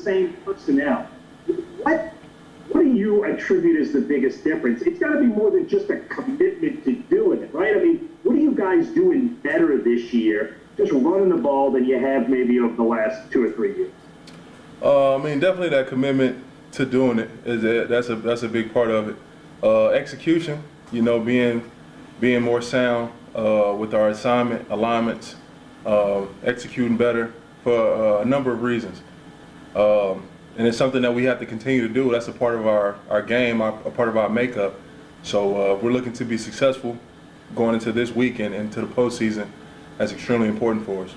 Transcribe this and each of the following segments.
same personnel. What do you attribute as the biggest difference? It's got to be more than just a commitment to doing it, right? I mean, what are you guys doing better this year, just running the ball, than you have maybe over the last 2 or 3 years? I mean, definitely that commitment to doing it that's a big part of it. Execution, being more sound with our alignments, executing better for a number of reasons. And it's something that we have to continue to do. That's a part of our game, a part of our makeup. So we're looking to be successful going into this week and into the postseason. That's extremely important for us.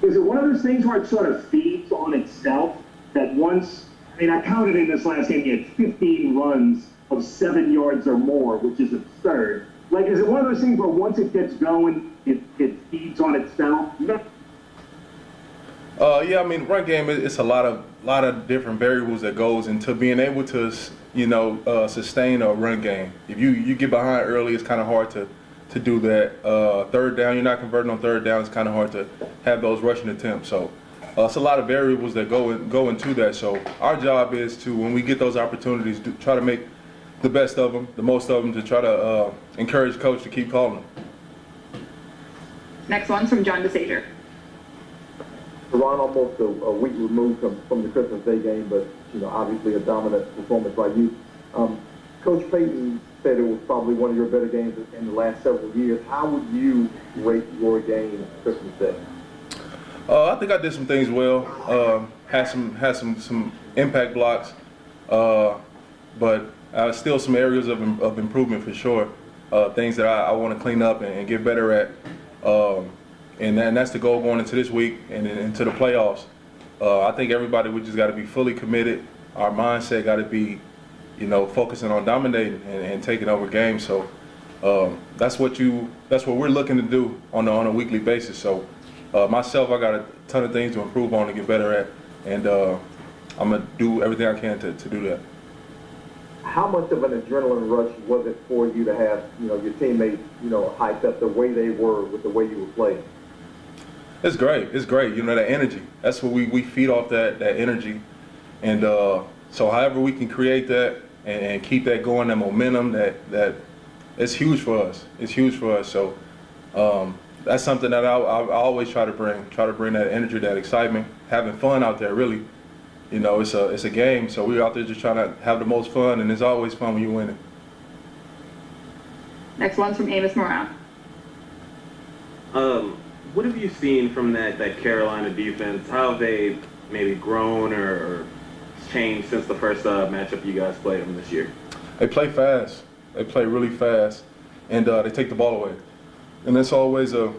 Is it one of those things where it sort of feeds on itself? That once, I mean, I counted in this last game, you had 15 runs of 7 yards or more, which is absurd. Like, is it one of those things where once it gets going, it feeds on itself? Yeah, I mean, run game, it's a lot of different variables that goes into being able to, sustain a run game. If you get behind early, it's kind of hard to do that. Third down, you're not converting on third down. It's kind of hard to have those rushing attempts. So it's a lot of variables that go into that. So our job is to, when we get those opportunities, try to make the best of them, the most of them, to try to encourage coach to keep calling them. Next one's from John DeSager. Terron, almost a week removed from the Christmas Day game, but obviously a dominant performance by you. Coach Payton said it was probably one of your better games in the last several years. How would you rate your game Christmas Day? I think I did some things well. Had some impact blocks, but still some areas of improvement for sure. Things that I want to clean up and get better at. And that's the goal going into this week and into the playoffs. I think everybody, we just got to be fully committed. Our mindset got to be, focusing on dominating and taking over games. So that's what we're looking to do on a weekly basis. So myself, I got a ton of things to improve on and get better at, and I'm gonna do everything I can to do that. How much of an adrenaline rush was it for you to have, your teammates, hyped up the way they were with the way you were playing? It's great. It's great. That energy. That's what we feed off that energy, and so however we can create that and keep that going, that momentum, that it's huge for us. It's huge for us. So that's something that I always try to bring that energy, that excitement, having fun out there. Really, it's a game. So we're out there just trying to have the most fun, and it's always fun when you're winning. Next one's from Amos Moran. What have you seen from that Carolina defense? How have they maybe grown or changed since the first matchup you guys played them this year? They play fast. They play really fast, and they take the ball away. And that's always a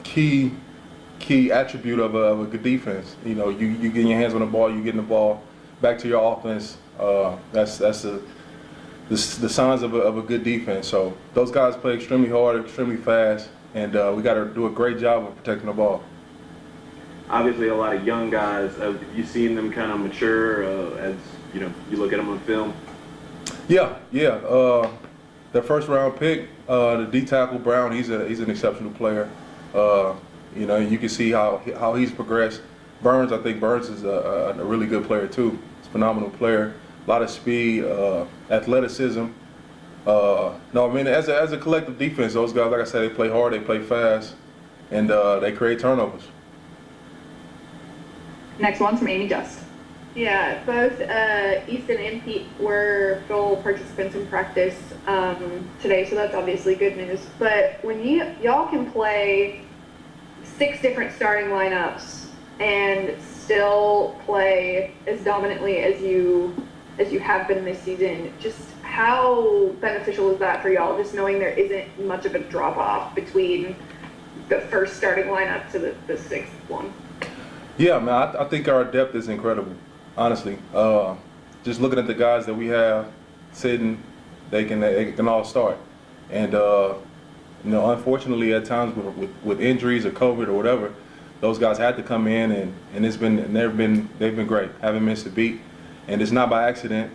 key attribute of a good defense. You getting your hands on the ball, you getting the ball back to your offense. That's the signs of a good defense. So those guys play extremely hard, extremely fast, and we got to do a great job of protecting the ball. Obviously, a lot of young guys. Have you seen them kind of mature as you look at them on film? Yeah. The first round pick, the D tackle Brown, he's an exceptional player. You can see how he's progressed. Burns, I think Burns is a really good player too. He's a phenomenal player. A lot of speed, athleticism. As a collective defense, those guys, like I said, they play hard, they play fast, and they create turnovers. Next one's from Amy Just. Yeah, both Easton and Pete were full participants in practice today, so that's obviously good news. But when y'all can play 6 different starting lineups and still play as dominantly as you have been this season, just how beneficial is that for y'all, just knowing there isn't much of a drop-off between the first starting lineup to the 6th one? Yeah, man, I think our depth is incredible, honestly. Just looking at the guys that we have sitting, they can all start. And, unfortunately, at times with injuries or COVID or whatever, those guys had to come in, and they've been great. Haven't missed a beat, and it's not by accident.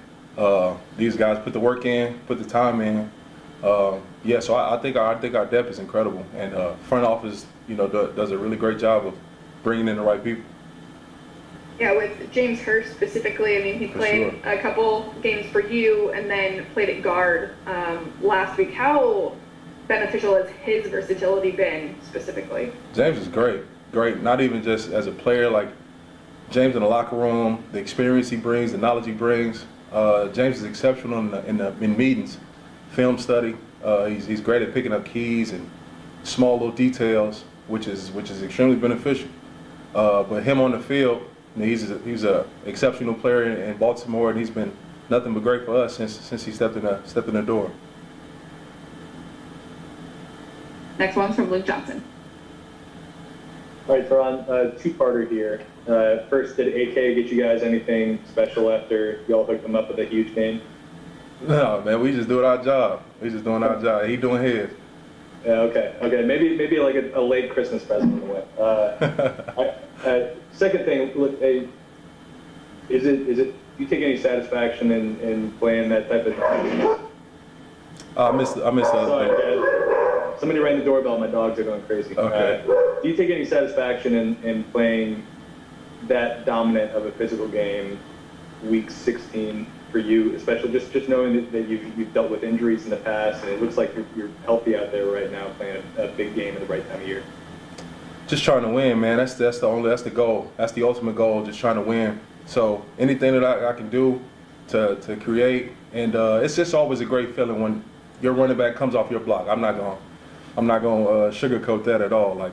These guys put the work in, put the time in. So I think our depth is incredible, and front office, does a really great job of bringing in the right people. Yeah, with James Hurst specifically, I mean, he played a couple games for you and then played at guard last week. How beneficial has his versatility been specifically? James is great. Not even just as a player, like James in the locker room, the experience he brings, the knowledge he brings. James is exceptional in meetings, film study. He's great at picking up keys and small little details, which is extremely beneficial. But him on the field, he's a exceptional player in Baltimore, and he's been nothing but great for us since he stepped in the door. Next one's from Luke Johnson. All right, Terron, two-parter here. First, did AK get you guys anything special after y'all hooked him up with a huge game? No, man, we just doing our job. We just doing our job. He doing his. Yeah, okay. Maybe like a late Christmas present in a way. Second thing, look, do you take any satisfaction in playing that type of? I missed Sorry, guys. Somebody rang the doorbell. My dogs are going crazy. Okay. Do you take any satisfaction in playing that dominant of a physical game, week 16 for you, especially just knowing that you've dealt with injuries in the past, and it looks like you're healthy out there right now, playing a big game at the right time of year? Just trying to win, man. That's the goal. That's the ultimate goal. Just trying to win. So anything that I can do to create, and it's just always a great feeling when your running back comes off your block. I'm not gonna sugarcoat that at all. Like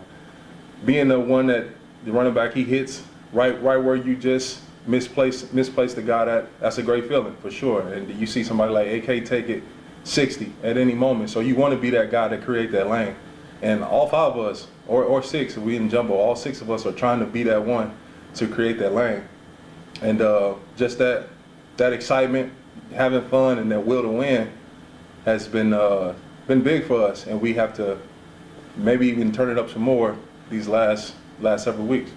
being the one that the running back he hits right where you just misplaced the guy. That's a great feeling for sure. And you see somebody like AK take it 60 at any moment. So you want to be that guy to create that lane. And all five of us, or six, if we in jumbo, all six of us are trying to be that one to create that lane. And just that excitement, having fun, and that will to win has been big for us. And we have to maybe even turn it up some more these last several weeks.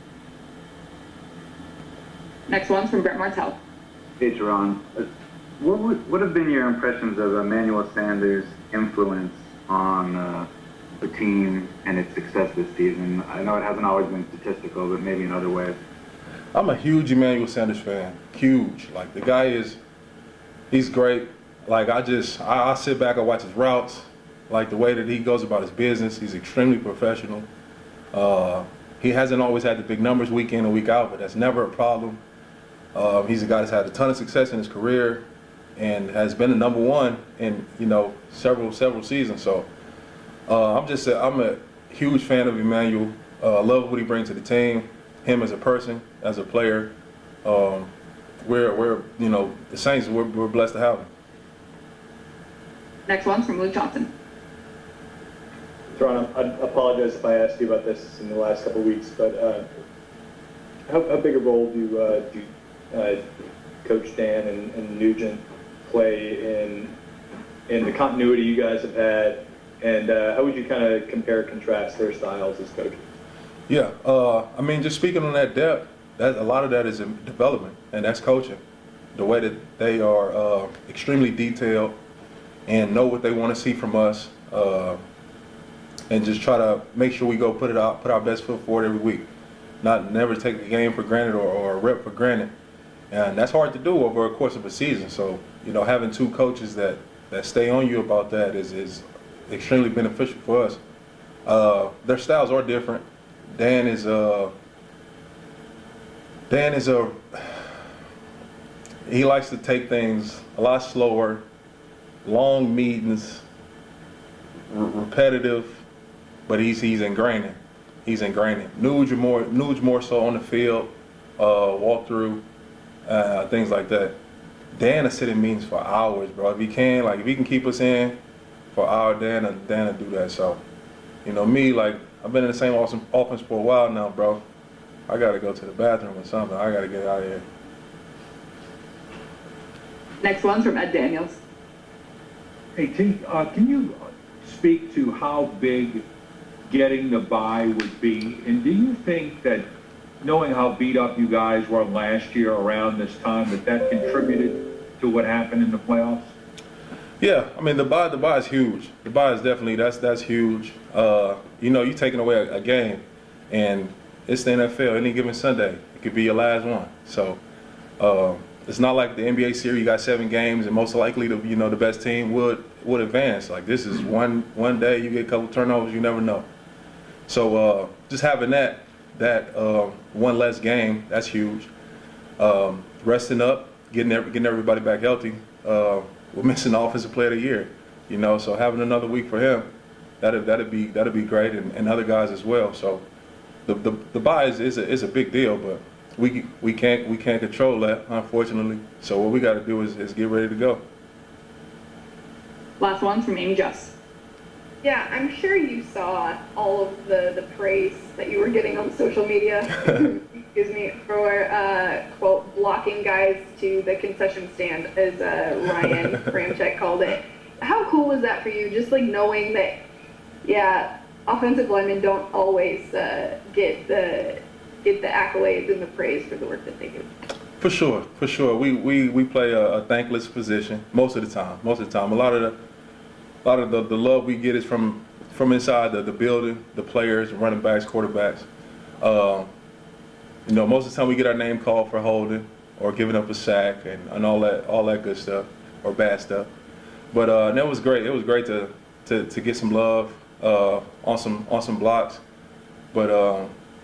Next one's from Brett Martell. Hey, Terron. What have been your impressions of Emmanuel Sanders' influence on the team and its success this season? I know it hasn't always been statistical, but maybe in other ways. I'm a huge Emanuel Sanders fan. Huge. Like the guy he's great. Like I sit back and watch his routes, like the way that he goes about his business. He's extremely professional. He hasn't always had the big numbers week in and week out, but that's never a problem. He's a guy that's had a ton of success in his career and has been the number one in several seasons. So I'm a huge fan of Emanuel. Love what he brings to the team. Him as a person, as a player. We're the Saints. We're blessed to have him. Next one's from Luke Johnson. Terron, I apologize if I asked you about this in the last couple of weeks, but how big a role do Coach Dan and Nugent play in the continuity you guys have had, and how would you kind of compare and contrast their styles as coaches? Yeah, I mean, just speaking on that depth, a lot of that is in development, and that's coaching. The way that they are extremely detailed and know what they want to see from us, and just try to make sure we go put our best foot forward every week. Never take a game for granted or a rep for granted. And that's hard to do over a course of a season. So, having two coaches that stay on you about that is extremely beneficial for us. Their styles are different. Dan is he likes to take things a lot slower, long meetings, repetitive, but he's ingraining. He's ingraining. Nuge more so on the field, walk through, things like that. Dan is sitting meetings for hours, bro. If he can keep us in for an hour, Dan will do that. So, me, like, I've been in the same offense for a while now, bro. I gotta go to the bathroom or something. I gotta get out of here. Next one's from Ed Daniels. Hey, T, can you speak to how big getting the bye would be? And do you think that knowing how beat up you guys were last year around this time, that contributed to what happened in the playoffs? Yeah, I mean the bye is huge. The bye is definitely that's huge. You're taking away a game, and it's the NFL. Any given Sunday, it could be your last one. So it's not like the NBA series. You got 7 games, and most likely the best team would advance. Like this is one day you get a couple turnovers, you never know. So just having that one less game, that's huge. Resting up, getting everybody back healthy. We're missing the offensive player of the year, so having another week for him, that'd be great, and other guys as well. So the bye is a big deal, but we can't control that, unfortunately. So what we got to do is get ready to go. Last one's from Amy Just. Yeah, I'm sure you saw all of the praise that you were getting on social media, excuse me, for, quote, blocking guys to the concession stand, as Ryan Ramczyk called it. How cool was that for you, just like knowing that, yeah, offensive linemen don't always get the accolades and the praise for the work that they do? For sure. We play a thankless position most of the time. A lot of the love we get is from inside the building, the players, running backs, quarterbacks. Most of the time we get our name called for holding or giving up a sack and all that good stuff or bad stuff. But that was great. It was great to get some love on some blocks. But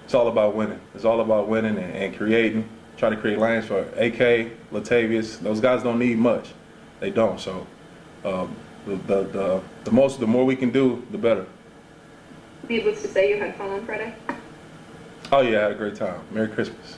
it's all about winning. It's all about winning and creating, trying to create lanes for AK, Latavius. Those guys don't need much. They don't. So the more we can do, the better. Needless to say, you had fun on Friday? Oh yeah, I had a great time. Merry Christmas.